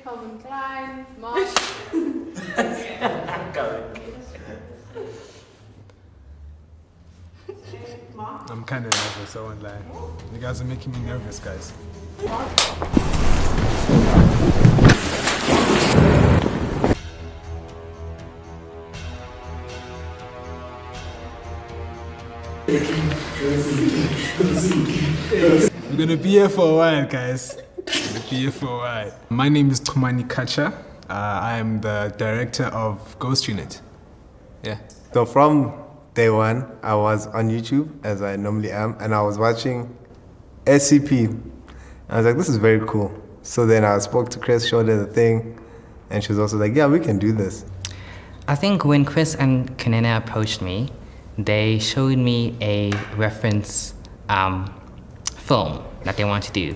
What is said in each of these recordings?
Calvin Klein, Mark. I'm kind of nervous, I won't lie. You guys are making me nervous, guys. We're gonna be here for a while, guys. We're gonna be here for a while. My name is Tumani Kacha. I am the director of Ghost Unit. Yeah. So from day one, I was on YouTube, as I normally am, and I was watching SCP. I was like, this is very cool. So then I spoke to Chris, showed her the thing, and she was also like, yeah, we can do this. I think when Chris and Kanena approached me, they showed me a reference film that they wanted to do.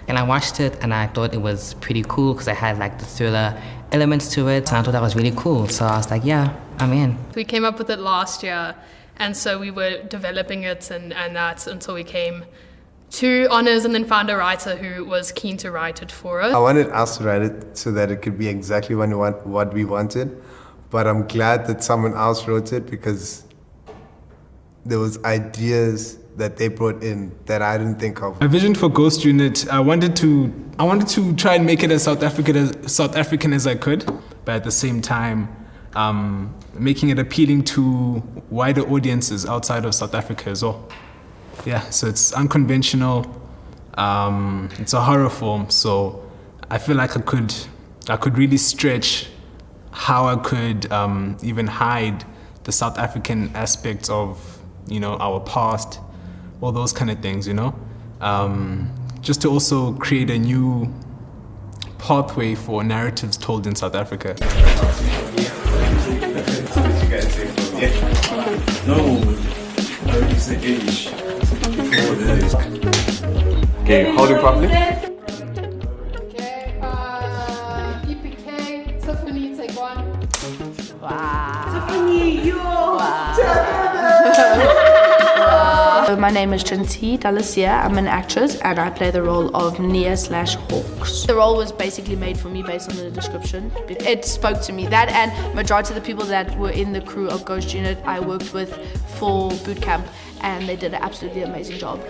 And I watched it and I thought it was pretty cool because I had like the thriller elements to it, and I thought that was really cool. So I was like, yeah, I'm in. We came up with it last year, and so we were developing it and that until we came to Honors and then found a writer who was keen to write it for us. I wanted us to write it so that it could be exactly what we wanted, but I'm glad that someone else wrote it because there was ideas that they brought in that I didn't think of. My vision for Ghost Unit, I wanted to try and make it as South African as I could, but at the same time, making it appealing to wider audiences outside of South Africa as well. Yeah, so it's unconventional. It's a horror film, so I feel like I could really stretch how I could even hide the South African aspects of, you know, our past, all those kind of things, you know. Just to also create a new pathway for narratives told in South Africa. No, it's the age. Okay, hold it properly. Okay, EPK, Tiffany, take one. My name is Janti Dalasia. I'm an actress and I play the role of Nia/Hawks. The role was basically made for me based on the description. It spoke to me. That and majority of the people that were in the crew of Ghost Unit I worked with for boot camp, and they did an absolutely amazing job.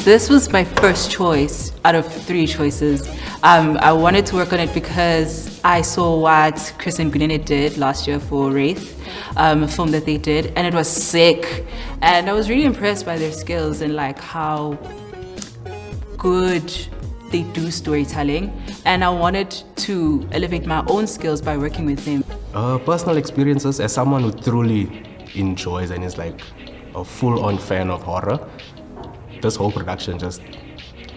This was my first choice out of 3 choices. I wanted to work on it because I saw what Chris and Gunene did last year for Wraith, a film that they did, and it was sick. And I was really impressed by their skills and like how good they do storytelling. And I wanted to elevate my own skills by working with them. Personal experiences as someone who truly enjoys and is like a full-on fan of horror. This whole production just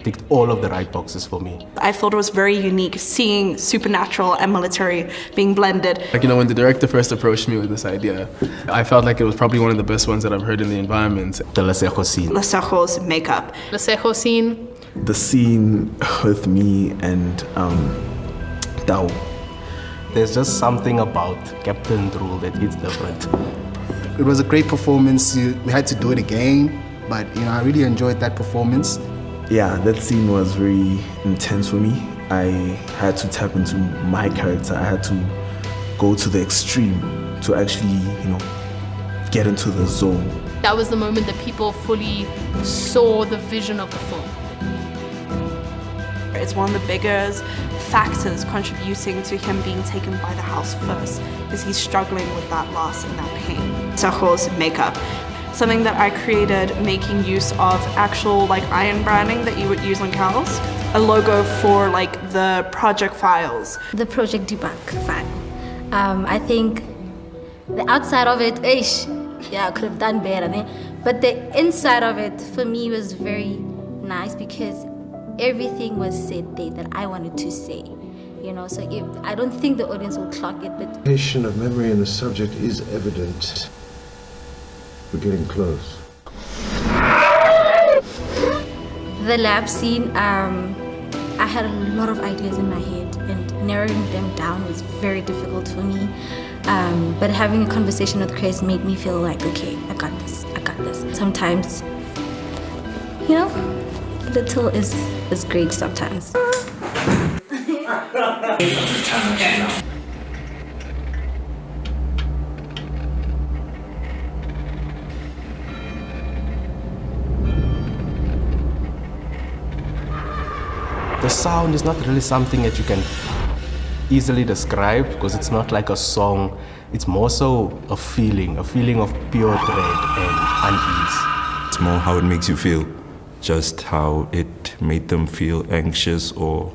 ticked all of the right boxes for me. I thought it was very unique seeing supernatural and military being blended. Like, you know, when the director first approached me with this idea, I felt like it was probably one of the best ones that I've heard in the environment. The Lesego scene. Lesego's makeup. Lesego scene. The scene with me and Tao. There's just something about Captain Drool that hits different. It was a great performance. We had to do it again. But, you know, I really enjoyed that performance. Yeah, that scene was very intense for me. I had to tap into my character. I had to go to the extreme to actually, you know, get into the zone. That was the moment that people fully saw the vision of the film. It's one of the biggest factors contributing to him being taken by the house first, because he's struggling with that loss and that pain. Lesego's makeup. Something that I created making use of actual like iron branding that you would use on cows. A logo for like the project files. The Project Debug file. I think the outside of it, I could have done better. But the inside of it for me was very nice because everything was said there that I wanted to say. You know, so I don't think the audience will clock it, but The passion of memory in the subject is evident. We're getting close. the lab scene, I had a lot of ideas in my head and narrowing them down was very difficult for me. But having a conversation with Chris made me feel like, okay, I got this. Sometimes, you know, little is great sometimes. The sound is not really something that you can easily describe because it's not like a song. It's more so a feeling of pure dread and unease. It's more how it makes you feel, just how it made them feel anxious or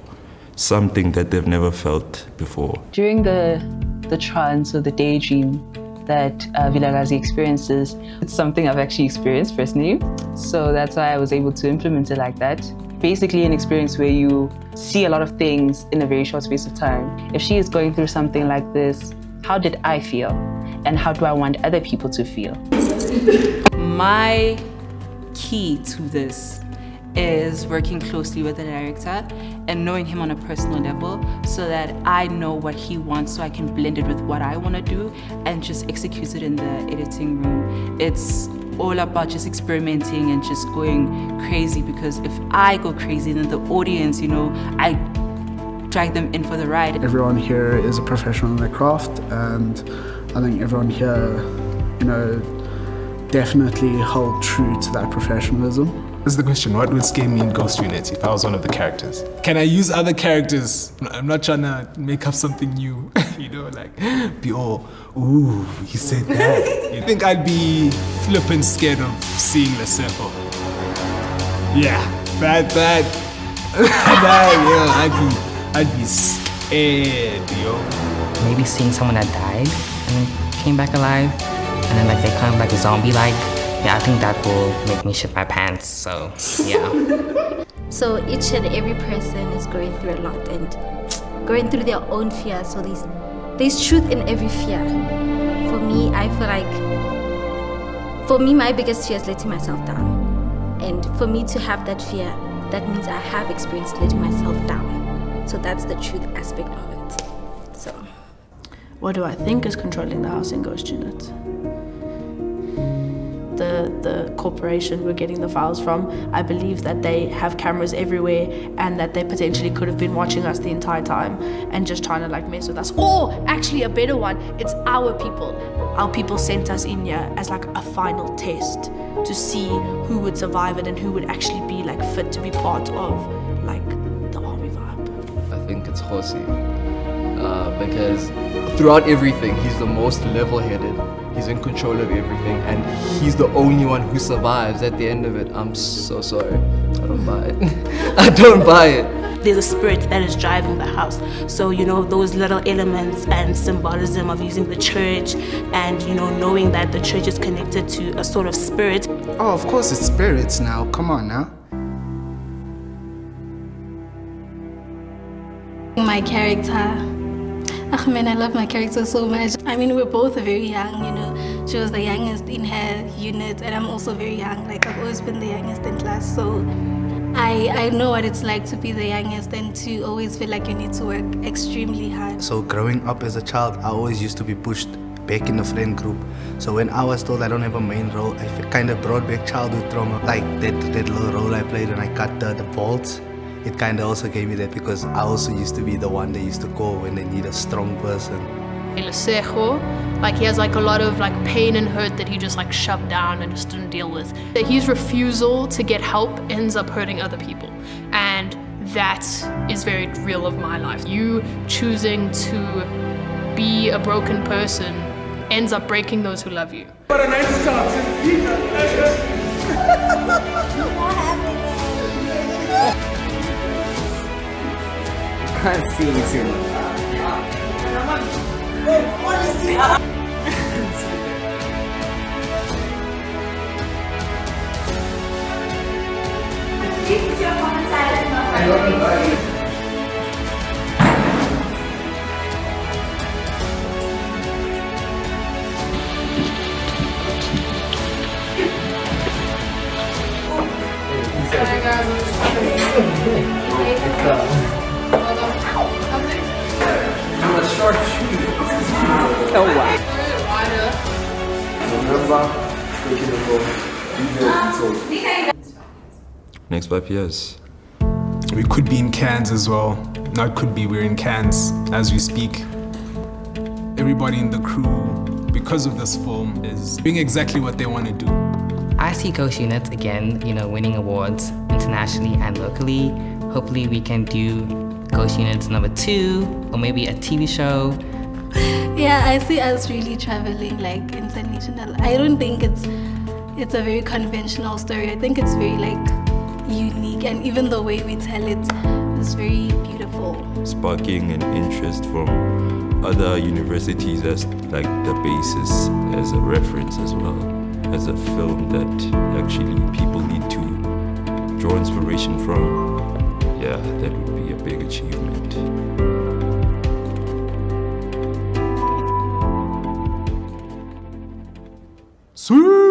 something that they've never felt before. During the trance or the daydream that Vilakazi experiences, it's something I've actually experienced personally. So that's why I was able to implement it like that. Basically an experience where you see a lot of things in a very short space of time. If she is going through something like this, how did I feel? And how do I want other people to feel? My key to this is working closely with the director and knowing him on a personal level so that I know what he wants so I can blend it with what I want to do and just execute it in the editing room. It's all about just experimenting and just going crazy, because if I go crazy, then the audience, I drag them in for the ride. Everyone here is a professional in their craft, and I think everyone here, definitely hold true to that professionalism. This is the question, what would scare me in Ghost Unit if I was one of the characters? Can I use other characters? I'm not trying to make up something new, be all, ooh, he said that. You think I'd be flippin' scared of seeing Lesego? Yeah, that, I'd be scared, yo. Maybe seeing someone that died and then came back alive, and then they come back zombie-like. Yeah, I think that will make me shit my pants, so yeah. So each and every person is going through a lot and going through their own fear. So there's truth in every fear. For me, I feel like, my biggest fear is letting myself down. And for me to have that fear, that means I have experienced letting myself down. So that's the truth aspect of it. So, what do I think is controlling the house in Ghost Unit? The corporation we're getting the files from, I believe that they have cameras everywhere and that they potentially could have been watching us the entire time and just trying to mess with us. Or actually a better one, it's our people. Our people sent us in here as a final test to see who would survive it and who would actually be fit to be part of the army vibe. I think it's Khosi, because throughout everything he's the most level-headed. He's in control of everything, and he's the only one who survives at the end of it. I'm so sorry. I don't buy it. I don't buy it. There's a spirit that is driving the house. So, those little elements and symbolism of using the church and, knowing that the church is connected to a sort of spirit. Oh, of course it's spirits now. Come on now. My character. Man, I love my character so much. We're both very young, She was the youngest in her unit, and I'm also very young. I've always been the youngest in class, so I know what it's like to be the youngest and to always feel like you need to work extremely hard. So growing up as a child, I always used to be pushed back in the friend group. So when I was told I don't have a main role, I kind of brought back childhood trauma. That little role I played when I cut the bolts. It kind of also gave me that because I also used to be the one they used to call when they need a strong person. Lesego, he has a lot of pain and hurt that he just shoved down and just didn't deal with. His refusal to get help ends up hurting other people, and that is very real of my life. You choosing to be a broken person ends up breaking those who love you. What a nice start. Can't see me too much. Oh wow. Next 5 years. We could be in Cairns as well. No, it could be we're in Cairns as we speak. Everybody in the crew, because of this film, is doing exactly what they want to do. I see Ghost Unit again, winning awards internationally and locally. Hopefully we can do Ghost Units number 2 or maybe a TV show. Yeah, I see us really traveling like international. I don't think it's a very conventional story. I think it's very unique, and even the way we tell it is very beautiful. Sparking an interest from other universities as the basis, as a reference as well, as a film that actually people need to draw inspiration from. Yeah, that would be a big achievement. Sweet!